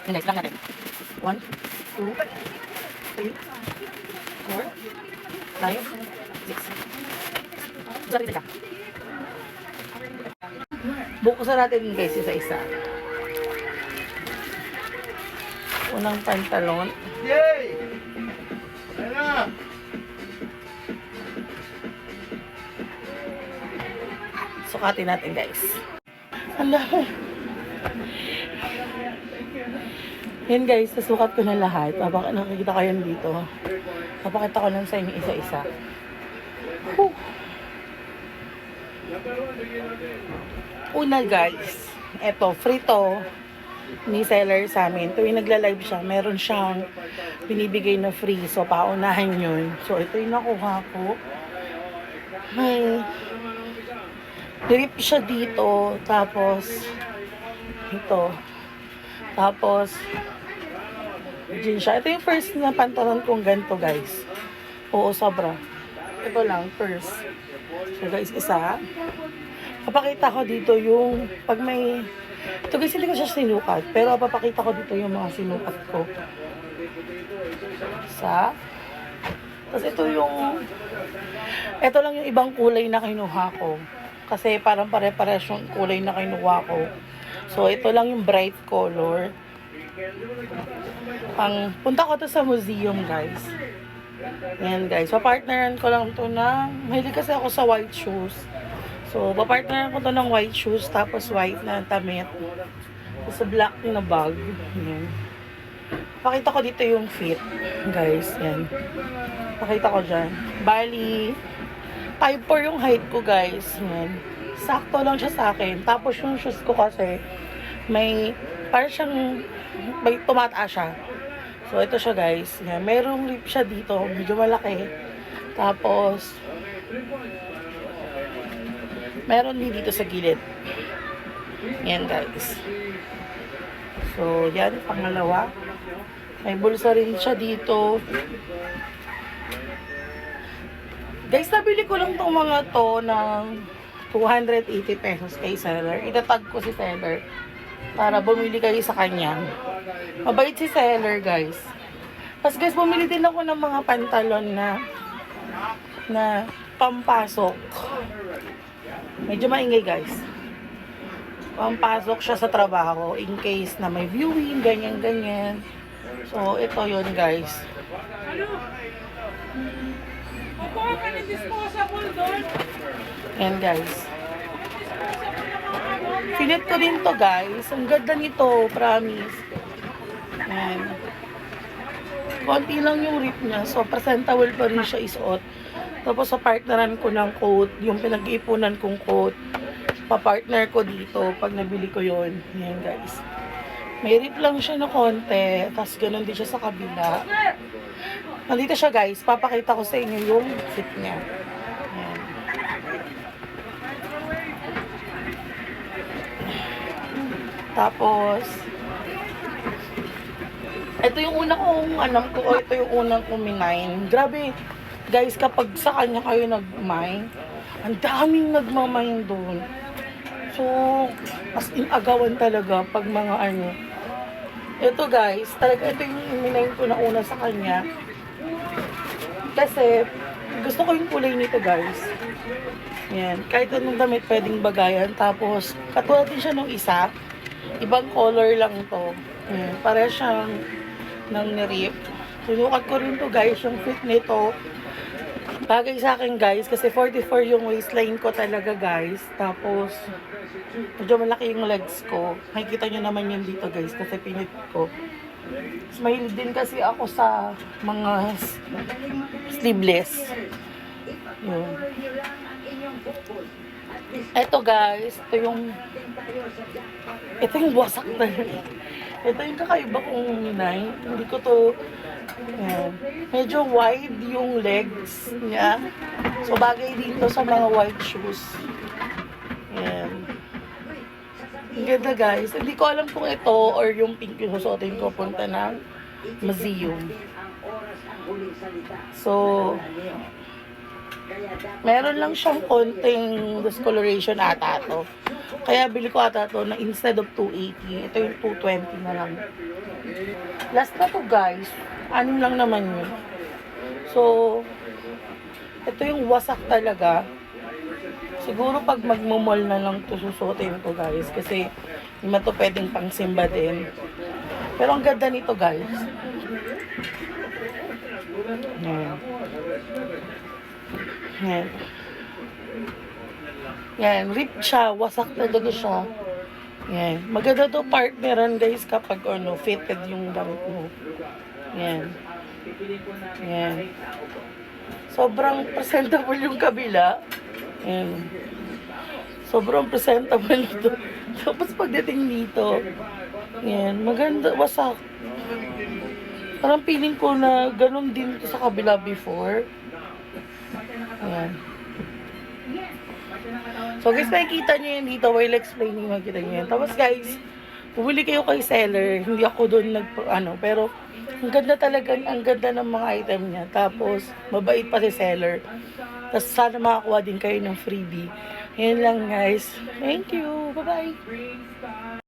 Yun guys, lang natin. 1, 2, 3, 4, 5, 6. Sorry, isa. Buksan natin guys isa-isa. Unang pantalon. Yay! Ayan na! Sukatin natin guys. Ang dami. Yan guys, nasukat ko na lahat. Nakikita ko yan dito. Papakita ko lang sa inyo isa-isa. Whew. Una guys, eto, free to ni seller sa amin. Tuwing nagla-live siya, meron siyang binibigay na free. So, paunahan yun. So, ito yung nakuha ko. May drip siya dito. Tapos, ito. Tapos, jean siya. Ito yung first na pantalon kong ganito, guys. Oo, sobra. Ito lang, first. So, guys, isa. Papakita ko dito yung, pag may, ito guys, hindi ko siya sinukat. Pero, papakita ko dito yung mga sinukat ko. Isa. Tapos, ito lang yung ibang kulay na kinuha ko. Kasi, parang pare-pares yung kulay na kinuha ko. So, ito lang yung bright color. Punta ko to sa museum, guys. Ayan, guys. Papartneran ko lang to na, mahilig kasi ako sa white shoes. So, papartneran ko to ng white shoes, tapos white na damit. Tapos, black na bag. Ayan. Pakita ko dito yung fit, guys. Ayan. Pakita ko dyan. Bali, 5'4" yung height ko, guys. Ayan. Sakto lang siya sa akin. Tapos yung shoes ko kasi, parang siyang, may tumataas siya. So, ito siya guys. Yan. Merong lip siya dito. Medyo malaki. Tapos, meron din dito sa gilid. Yan guys. So, yan. Pangalawa. May bulsa rin siya dito. Guys, nabili ko lang itong mga to ng 280 pesos kay seller. Itatag ko si seller para bumili kayo sa kanya. Mabait si seller, guys. Tapos guys, bumili din ako ng mga pantalon na pampasok. Medyo maingay, guys. Pampasok siya sa trabaho in case na may viewing, ganyan-ganyan. So, ito yon guys. Ayan guys. Finit ko din to guys. Ang ganda nito, promise. Ayan. Konti lang yung rip niya. So, presentable pa rin siya isuot. Tapos, sa partneran ko ng coat, yung pinag-iipunan kong coat, pa-partner ko dito pag nabili ko yon. Ayan guys. May rip lang siya na konti. Tapos, ganun din siya sa kabila. Nandito siya guys. Papakita ko sa inyo yung fit niya. Ayan. Tapos, ito yung una kong alam ko, o ito yung unang kong minine. Grabe, guys, kapag sa kanya kayo nag-mine, ang daming nagmamine doon. So, as in agawan talaga pag mga ano. Ito guys, talaga ito yung minine ko na una sa kanya. Kasi, gusto ko yung kulay nito guys. Yan, kahit anong damit pwedeng bagayan. Tapos, katulad din siya nung isa. Ibang color lang to. Ayan, para siyang nang nirip. Sinukat ko rin to guys, yung fit nito. Bagay sa akin guys, kasi 44 yung waistline ko talaga guys. Tapos, medyo malaki yung legs ko. Makikita nyo naman yun dito guys, kasi pinit ko. Mas mahilig din kasi ako sa mga sleeveless. Yun. Eto guys, ito yung wasak na yun. Ito yung kakaiba kong minay. Hindi ko to, medyo wide yung legs niya. So bagay dito sa mga white shoes. Yan. Ang ganda guys. Hindi ko alam kung ito or yung pink yung susuotin ko punta ng museum. So, meron lang siyang konting discoloration ata to. Kaya bili ko ata to na instead of 280, ito yung 220 na lang. Last na to guys. 6 lang naman yun. So, ito yung wasak talaga. Siguro pag magmumall na lang to susuotin ko guys. Kasi hindi man to pwedeng pang simba din. Pero ang ganda nito guys. Yan. Yan. Yan. Rip siya. Wasak talaga siya. Yan. Maganda to partneran guys kapag fitted yung damit mo. Yan. Yan. Sobrang presentable yung kabila. Yan. Sobrang presentable ito. Tapos pagdating dito, yan, maganda, wasak. Parang feeling ko na ganun din ito sa kabila before. Yan. So guys, makikita nyo yan dito while explaining, makikita nyo yan. Tapos guys, bumili kayo kay seller. Hindi ako doon pero ang ganda talaga, ang ganda ng mga item niya. Tapos, mabait pa si seller. Tapos sana makakuha din kayo ng freebie. Yan lang guys. Thank you. Bye-bye.